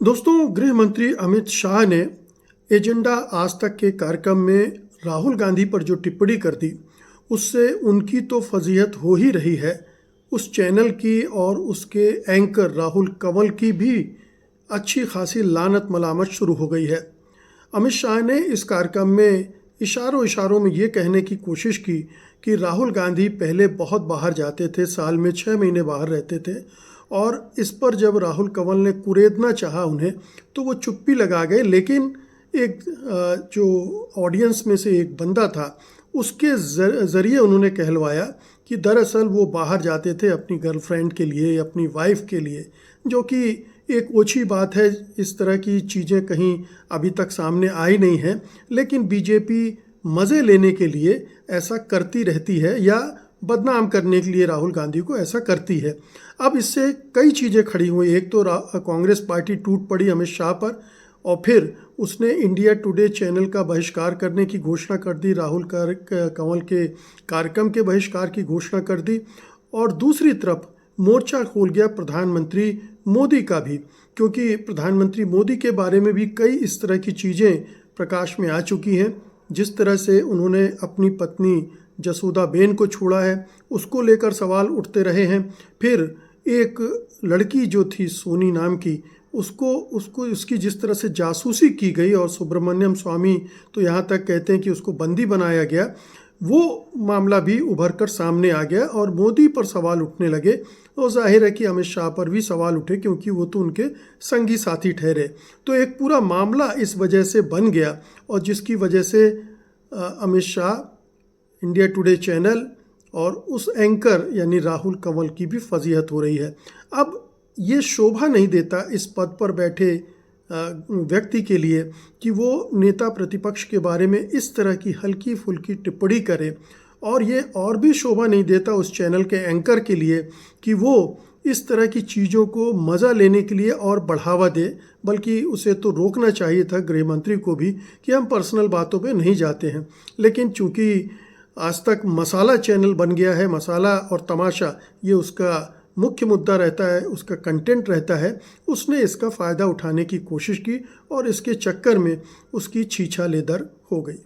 दोस्तों, गृह मंत्री अमित शाह ने एजेंडा आज तक के कार्यक्रम में राहुल गांधी पर जो टिप्पणी कर दी, उससे उनकी तो फजीहत हो ही रही है। उस चैनल की और उसके एंकर राहुल कंवल की भी अच्छी खासी लानत मलामत शुरू हो गई है। अमित शाह ने इस कार्यक्रम में इशारों में ये कहने की कोशिश की कि राहुल गांधी पहले बहुत बाहर जाते थे, साल में 6 महीने बाहर रहते थे, और इस पर जब राहुल कंवल ने कुरेदना चाहा उन्हें तो वो चुप्पी लगा गए। लेकिन एक जो ऑडियंस में से एक बंदा था, उसके ज़रिए उन्होंने कहलवाया कि दरअसल वो बाहर जाते थे अपनी गर्लफ्रेंड के लिए, अपनी वाइफ के लिए, जो कि एक ओछी बात है। इस तरह की चीज़ें कहीं अभी तक सामने आई नहीं हैं, लेकिन बीजेपी मज़े लेने के लिए ऐसा करती रहती है या बदनाम करने के लिए राहुल गांधी को ऐसा करती है। अब इससे कई चीज़ें खड़ी हुई। एक तो कांग्रेस पार्टी टूट पड़ी अमित शाह पर, और फिर उसने इंडिया टुडे चैनल का बहिष्कार करने की घोषणा कर दी, राहुल कंवल के कार्यक्रम के बहिष्कार की घोषणा कर दी, और दूसरी तरफ मोर्चा खोल गया प्रधानमंत्री मोदी का भी, क्योंकि प्रधानमंत्री मोदी के बारे में भी कई इस तरह की चीज़ें प्रकाश में आ चुकी हैं। जिस तरह से उन्होंने अपनी पत्नी जसोदाबेन को छोड़ा है, उसको लेकर सवाल उठते रहे हैं। फिर एक लड़की जो थी सोनी नाम की, उसको उसकी जिस तरह से जासूसी की गई, और सुब्रमण्यम स्वामी तो यहाँ तक कहते हैं कि उसको बंदी बनाया गया, वो मामला भी उभर कर सामने आ गया और मोदी पर सवाल उठने लगे। और जाहिर है कि अमित शाह पर भी सवाल उठे, क्योंकि वो तो उनके संगी साथी ठहरे। तो एक पूरा मामला इस वजह से बन गया, और जिसकी वजह से Amit Shah, India today channel और उस एंकर यानी राहुल कंवल की भी फजीहत हो रही है। अब ये शोभा नहीं देता इस पद पर बैठे व्यक्ति के लिए कि वो नेता प्रतिपक्ष के बारे में इस तरह की हल्की फुल्की टिप्पणी करे, और ये और भी शोभा नहीं देता उस चैनल के एंकर के लिए कि वो इस तरह की चीज़ों को मज़ा लेने के लिए और बढ़ावा दे। बल्कि उसे तो रोकना चाहिए था, गृह मंत्री को भी, कि हम पर्सनल बातों पे नहीं जाते हैं। लेकिन चूँकि आज तक मसाला चैनल बन गया है, मसाला और तमाशा ये उसका मुख्य मुद्दा रहता है, उसका कंटेंट रहता है, उसने इसका फ़ायदा उठाने की कोशिश की और इसके चक्कर में उसकी छीछा लेदर हो गई।